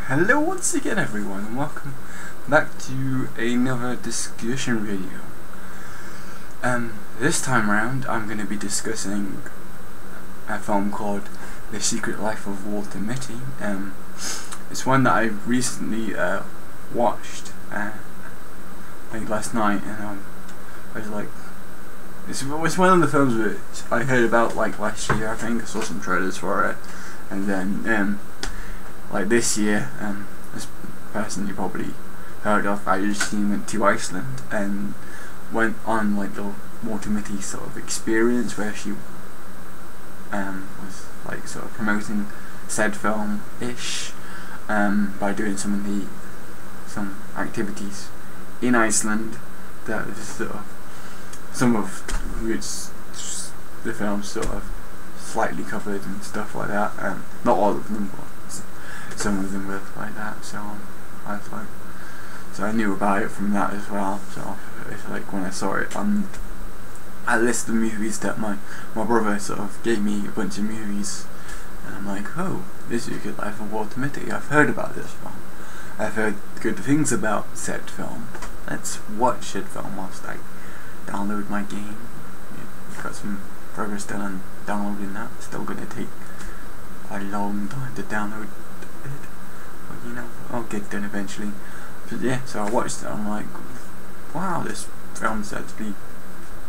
Hello once again everyone, and welcome back to another discussion video. This time around I'm going to be discussing a film called The Secret Life of Walter Mitty. It's one that I recently watched like last night, and I was like, it was one of the films which I heard about like last year. I think I saw some trailers for it, and then like this year, this person you probably heard of, I actually went to Iceland and went on like the Walter Mitty sort of experience where she was like sort of promoting said film-ish by doing some activities in Iceland that was sort of some of which the film sort of slightly covered and stuff like that. Not all of them, but some of them were like that. So I was like, so I knew about it from that as well. So it's like when I saw it on a list of movies that my brother sort of gave me a bunch of movies, and I'm like, oh, this is a good Life of Walter Mitty. I've heard about this film. I've heard good things about said film. Let's watch said film whilst I download my game. Yeah, got some progress done on downloading that. Still gonna take a long time to download it, but you know, I'll get done eventually. But yeah, so I watched it. I'm like, wow, this film's actually,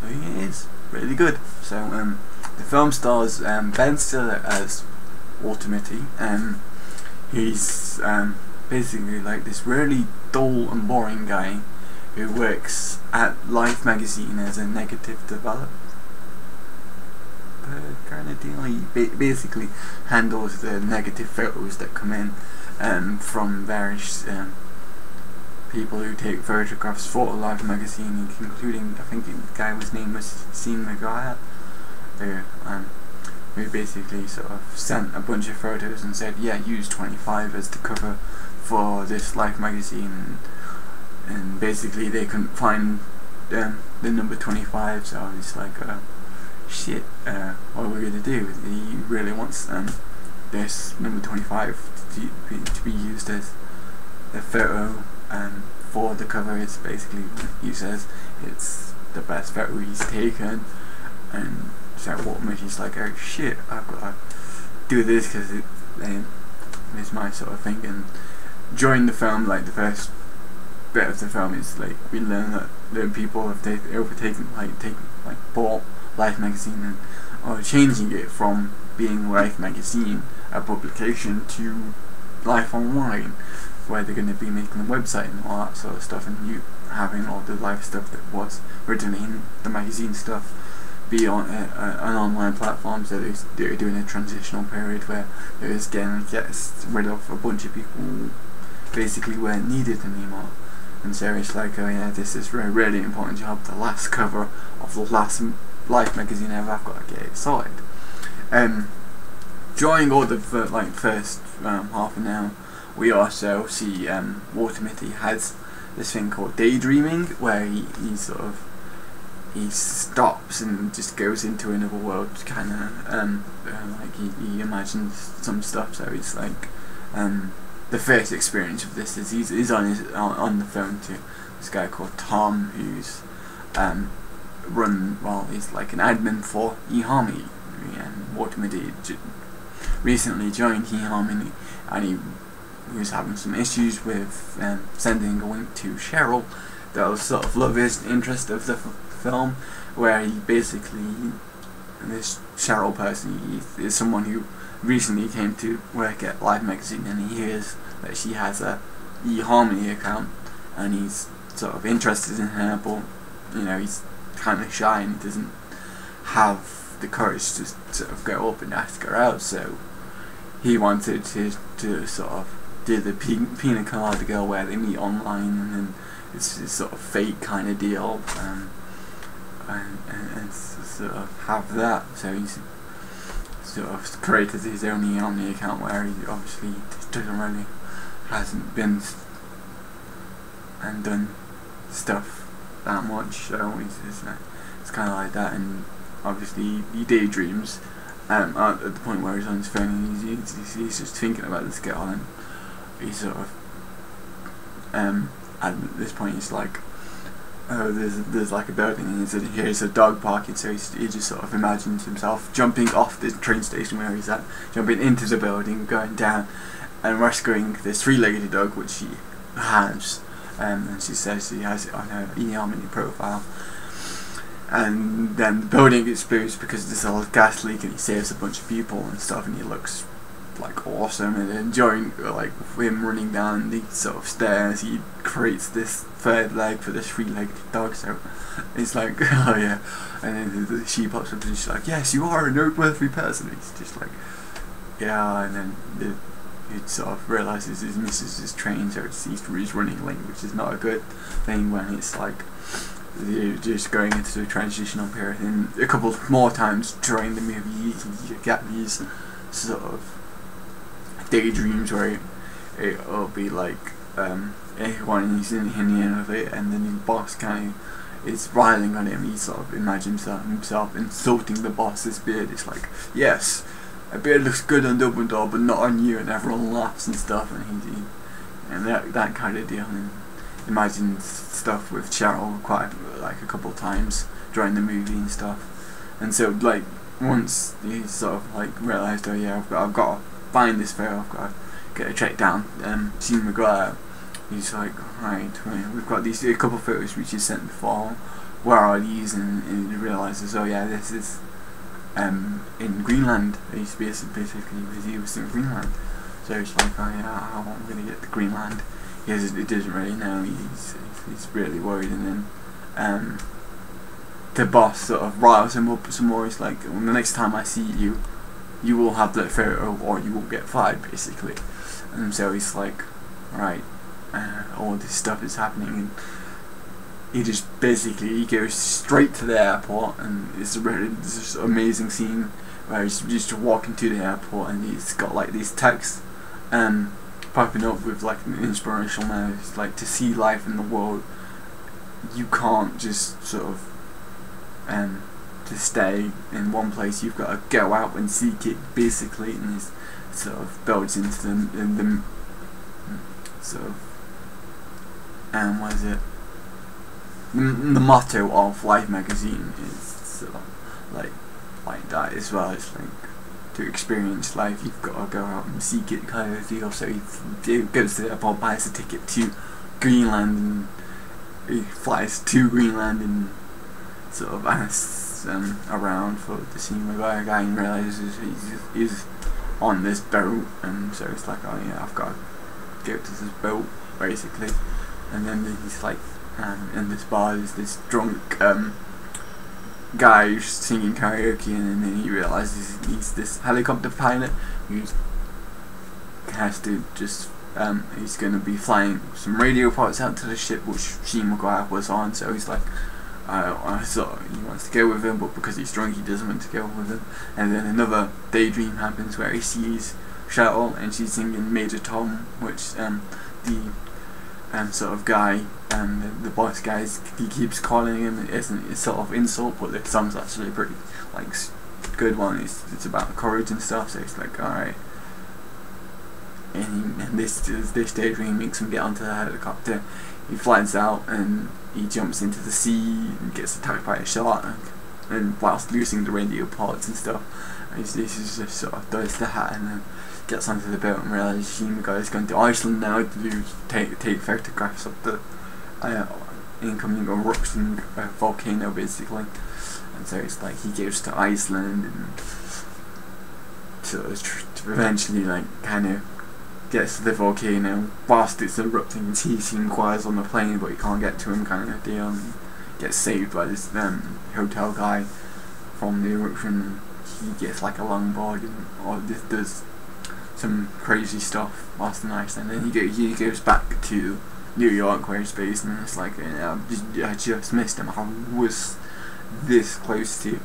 it is really good. So the film stars Ben Stiller as Walter Mitty. He's basically like this really dull and boring guy who works at Life magazine as a negative developer kind of deal. He basically handles the negative photos that come in from various people who take photographs for Life magazine, including, I think the guy's name was Sean McGuire, who basically sort of sent a bunch of photos and said, yeah, use 25 as the cover for this Life magazine, and basically they couldn't find the number 25, so it's like, shit, what are we going to do? He really wants this number 25 to be used as a photo for the cover. It's basically, he says, it's the best photo he's taken, and so Walter Mitty's like, oh shit, I've got to do this because it's my sort of thing. And during the film, like the first bit of the film is like we learn that the people have overtaken, bought Life magazine and are changing it from being Life magazine, a publication, to Life Online, where they're going to be making a website and all that sort of stuff, and you having all the Life stuff that was originally in the magazine stuff be on an online platform. So they're doing a transitional period where they're just getting rid of a bunch of people who basically weren't needed anymore. And so it's like, oh yeah, this is a really important job. The last cover of the last Life magazine ever, I've got to get it sorted. During all the first half an hour, we also see Walter Mitty has this thing called daydreaming, where he stops and just goes into another world, kind of like he imagines some stuff. So it's like the first experience of this is he's on the phone to this guy called Tom, who's he's like an admin for eHarmony, and Walter Mitty recently joined eHarmony, and he was having some issues with sending a link to Cheryl. That was sort of love interest of the film, where he basically, this Cheryl person is someone who recently came to work at Life magazine, and he hears that she has a eHarmony account, and he's sort of interested in her, but you know, he's kind of shy and he doesn't have the courage to sort of go up and ask her out. So he wanted to sort of do the Pina Colada Girl, where they meet online, and then it's this sort of fake kind of deal, and sort of have that. So he's sort of created his own eHarmony account, where he obviously hasn't been and done stuff that much, so it's kind of like that. And obviously he daydreams at the point where he's on his phone and he's just thinking about this girl, and he's sort of at this point he's like, oh, there's like a building and he hears a dog barking, so he just sort of imagines himself jumping off the train station where he's at, jumping into the building, going down and rescuing this three-legged dog which he has, and she says he has it on her e-harmony profile. And then the building explodes because there's a gas leak, and he saves a bunch of people and stuff, and he looks like awesome. And then during like him running down the sort of stairs, he creates this third leg for this three-legged dog. So it's like, oh yeah. And then she pops up and she's like, yes, you are a noteworthy person. He's just like, yeah. And then he sort of realizes he misses his train, so he's running late, which is not a good thing when it's like you're just going into the transitional period. And a couple more times during the movie you get these sort of daydreams where it'll be like when he's in the end of it, and then the boss kind of is riling on him. He sort of imagines himself insulting the boss's beard. It's like, yes, a beard looks good on Dumbledore but not on you, and everyone laughs and stuff, and that kind of deal. And imagine stuff with Cheryl quite like a couple times during the movie and stuff. And so like once he sort of like realised, oh yeah, I've got to find this photo, I've got to get a check down Sean McGuire. He's like, right, we've got these a couple of photos which you sent before, where are these? And he realises, oh yeah, this is in Greenland. He's basically he was in Greenland, so it's like, oh yeah, how am I going to get to Greenland? He doesn't really know. He's really worried, and then the boss sort of riles him up some more. He's like, well, the next time I see you, you will have that photo or you will get fired, basically. And so he's like, right, all this stuff is happening, and he just basically goes straight to the airport, and it's this amazing scene where he's just walking to the airport, and he's got like these texts popping up with like an inspirational message, like, to see life in the world, you can't just sort of to stay in one place. You've got to go out and seek it, basically. And this sort of builds into the sort of what is it? The motto of Life magazine is sort of like that as well. It's like, to experience life, you've got to go out and seek it, kind of deal. So he goes to the airport, buys a ticket to Greenland, and he flies to Greenland and sort of asks around for the scene with a guy, and realises he's on this boat, and so it's like, oh yeah, I've got to go to this boat, basically. And then he's like, in this bar, there's this drunk guy who's singing karaoke, and then he realises he's this helicopter pilot who has to just he's going to be flying some radio parts out to the ship which Sean McGuire was on. So he's like, so he wants to go with him, but because he's drunk he doesn't want to go with him. And then another daydream happens where he sees Cheryl and she's singing Major Tom, which the sort of guy, the boss guy, he keeps calling him. It's sort of insult, but the song's actually a pretty like good one. It's about courage and stuff. So it's like, alright. And this daydream makes him get onto the helicopter. He flies out and he jumps into the sea and gets attacked by a shark, and whilst losing the radio parts and stuff. And he just sort of does that, and then gets onto the boat and realises Sean McGuire is going to Iceland now to take photographs of the incoming eruption volcano, basically. And so it's like he goes to Iceland and sort of eventually like kind of gets to the volcano whilst it's erupting, and he inquires on the plane but he can't get to him, kind of deal, and gets saved by this hotel guy from the eruption. He gets like a longboard and does some crazy stuff whilst in Iceland, and he goes back to New York where he's based, and it's like, I just missed him. I was this close to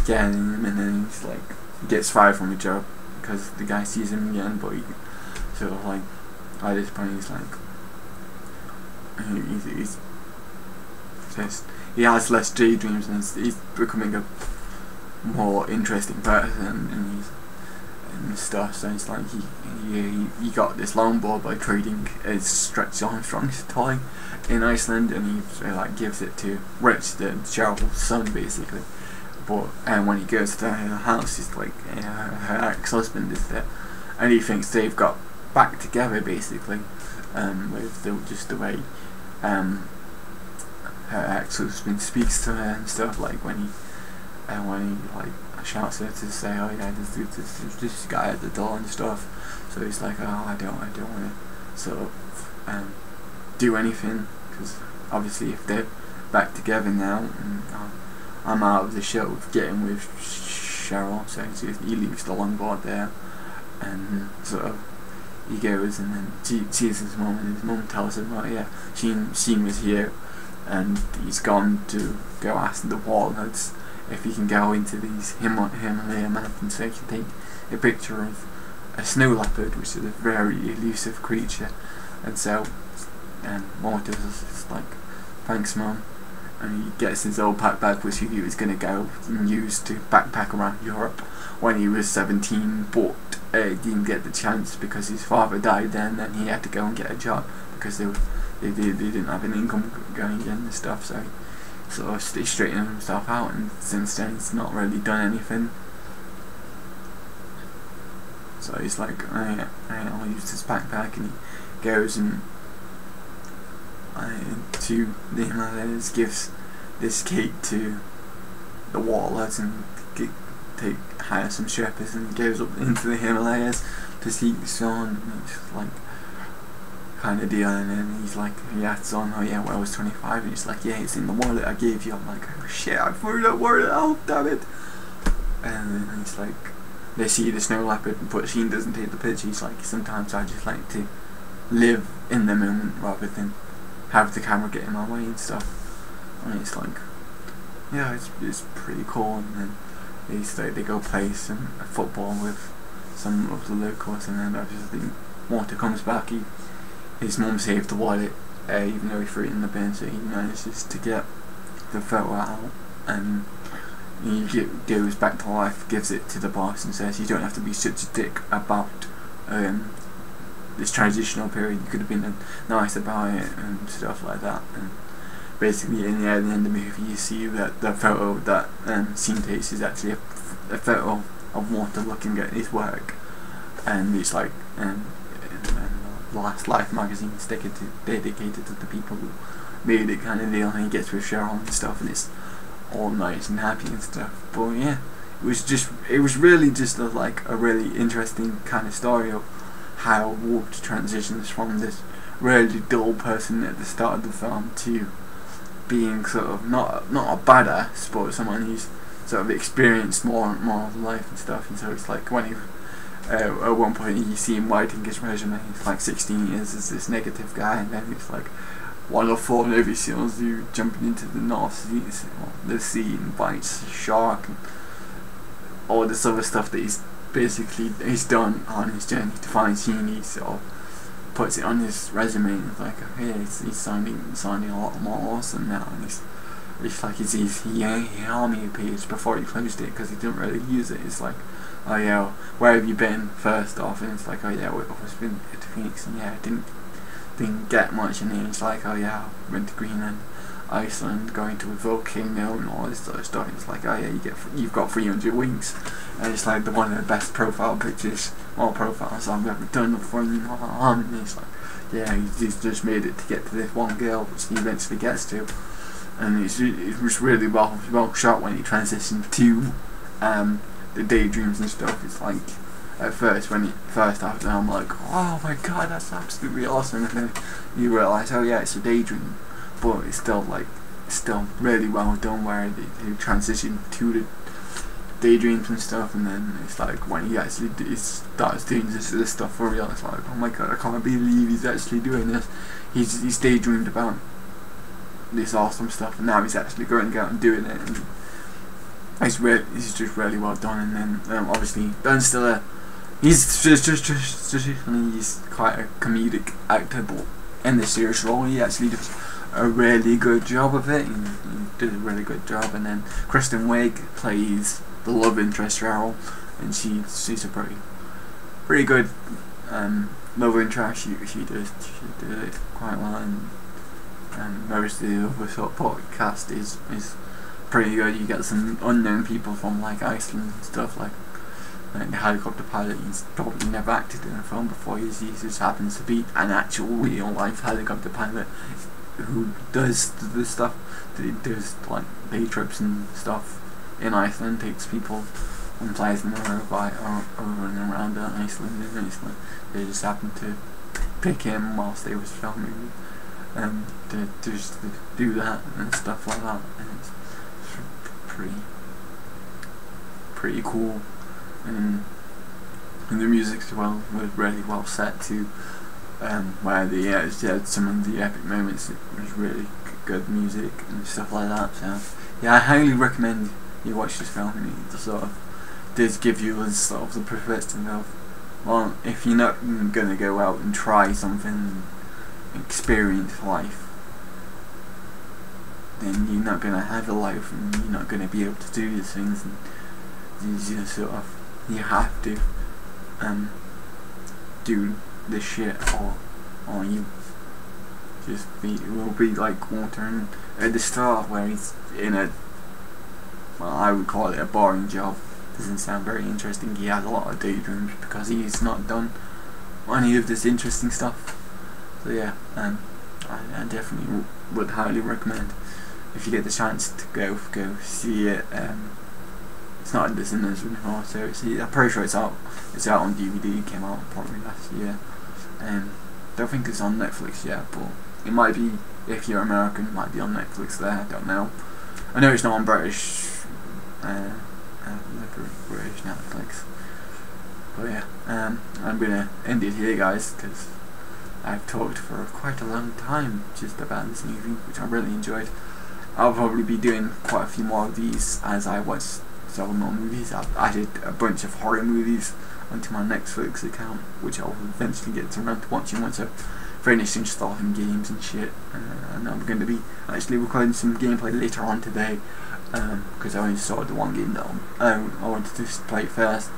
getting him, and then he's like, he gets fired from the job because the guy sees him again, but he sort of like, at this point he's like, he's just, he has less daydreams, and he's becoming a more interesting person, and and stuff. So it's like he got this longboard by trading his Stretch Armstrong's toy in Iceland, and he like gives it to Rich, the Cheryl's son, basically. But when he goes to her house, it's like her ex-husband is there, and he thinks they've got back together, basically, with just the way her ex-husband speaks to her and stuff, like when he like shouts at her to say, oh yeah, there's this guy at the door and stuff. So he's like, oh, I don't want to sort of do anything, because obviously if they're back together now, and I'm out of the show getting with Cheryl, so he leaves the longboard there, and sort of he goes and then sees his mum, and his mum tells him, oh yeah, Sheen was here, and he's gone to go ask the walnuts if he can go into these Himalayan mountains so he can take a picture of a snow leopard, which is a very elusive creature. And so Mortis is like, thanks mum, and he gets his old backpack which he was going to go and use to backpack around Europe when he was 17, but didn't get the chance because his father died then, and he had to go and get a job because they didn't have an income going in and stuff. So he sort of straightened himself out, and since then he's not really done anything. So he's like, I'll use this backpack, and he goes and to the Himalayas, gives this cake to the warlords, and hire some Sherpas, and goes up into the Himalayas to see the sun, and it's like kind of deal. And then he's like, he asks on, oh yeah, well I was 25, and he's like, yeah, it's in the wallet I gave you. I'm like, oh shit, I threw that wallet out, damn it. And then he's like, they see the snow leopard, but Sheen doesn't take the picture. He's like, sometimes I just like to live in the moment rather than have the camera get in my way and stuff. And it's like, yeah, it's pretty cool. And then they go play some football with some of the locals, and then obviously Walter comes back. His mum saved the wallet, even though he threw it in the bin, so he manages to get the photo out, and he goes back to life, gives it to the boss, and says, you don't have to be such a dick about this transitional period, you could have been nice about it and stuff like that. And basically in the end of the movie you see that the photo that Sheen takes is actually a photo of Walter looking at his work, and it's like the Last Life magazine is dedicated to the people who made it kind of deal, and he gets with Cheryl and stuff, and it's all nice and happy and stuff. But yeah, it was really just like a really interesting kind of story of how Walter transitions from this really dull person at the start of the film to being sort of not a badass, but someone who's sort of experienced more of life and stuff. And so it's like when he at one point you see him writing his resume, he's like 16 years as this negative guy, and then he's like one of 4 Navy SEALs who jumping into the North Sea, the sea, and bites a shark, and all this other stuff that he's done on his journey to find Sheen. He sort of puts it on his resume, and it's like, okay, he's sounding a lot more awesome now, and it's like he army page before he closed it because he didn't really use it. It's like, oh yeah, where have you been first off? And it's like, oh yeah, I've been to Phoenix, and yeah, I didn't get much. And then it's like, oh yeah, I went to Greenland, Iceland, going to a volcano and all this sort of stuff. It's like, oh yeah, you've got 300 winks, and it's like one of the best profile pictures or profiles I've ever done for you. And it's like, yeah, he's just made it to get to this one girl, which he eventually gets to, and it was really well shot when he transitioned to the daydreams and stuff. It's like, at first, when it first happened, I'm like, oh my god, that's absolutely awesome, and then you realise, oh yeah, it's a daydream, but it's still really well done where they transition to the daydreams and stuff. And then it's like when he actually starts doing this stuff for real, it's like, oh my god, I can't believe he's actually doing this. He's daydreamed about this awesome stuff, and now he's actually going out and doing it, and it's just really well done. And then obviously Ben Stiller, he's he's quite a comedic actor, but in this serious role he actually does a really good job of it, and he did a really good job. And then Kristen Wiig plays the love interest Cheryl, and she's a pretty pretty good love interest. She did it quite well, and most of the other sort of podcast is pretty good. You get some unknown people from like Iceland and stuff, like the helicopter pilot. He's probably never acted in a film before. He just happens to be an actual real life helicopter pilot who does the stuff. He does like day trips and stuff in Iceland, takes people and flies them over and around Iceland. They just happened to pick him whilst they was filming, to just do that and stuff like that, and it's pretty cool. And the music's was really well set too, where they had some of the epic moments. It was really good music and stuff like that. So yeah, I highly recommend you watch this film. And it sort of does give you a sort of the perspective of, well, if you're not gonna go out and try something, experience life, then you're not gonna have a life, and you're not gonna be able to do these things. And you just sort of, you have to do this shit, or you just will be like Walter at the start, where he's in a, well, I would call it a boring job. Doesn't sound very interesting. He has a lot of daydreams because he's not done any of this interesting stuff. So yeah, I definitely would highly recommend, if you get the chance to go see it. It's not in the cinemas anymore, so I'm pretty sure it's out on DVD. It came out probably last year. Don't think it's on Netflix yet, but it might be. If you're American, it might be on Netflix there. I don't know. I know it's not on British Netflix. But yeah, I'm gonna end it here, guys, because I've talked for quite a long time just about this movie, which I really enjoyed. I'll probably be doing quite a few more of these as I watch several more movies. I've added a bunch of horror movies onto my Netflix account, which I'll eventually get around to watching once I've finished installing games and shit. And I'm going to be actually recording some gameplay later on today, because I only saw the one game that I wanted to just play first,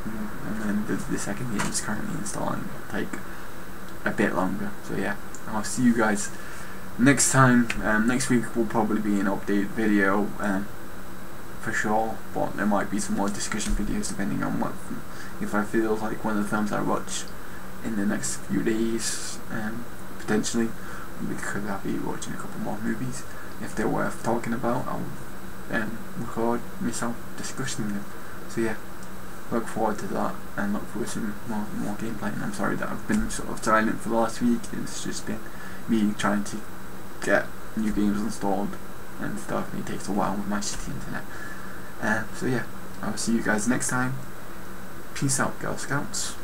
and then the second game is currently installing. It'll take a bit longer. So yeah, I'll see you guys next time. Next week will probably be an update video, for sure, but there might be some more discussion videos depending on what, if I feel like one of the films I watch in the next few days, potentially, because I'll be watching a couple more movies. If they're worth talking about, I'll record myself discussing them. So yeah, look forward to that, and look forward to more gameplay. And I'm sorry that I've been sort of silent for the last week. It's just been me trying to get new games installed and stuff, and it takes a while with my shitty internet. So yeah, I'll see you guys next time. Peace out, Girl Scouts.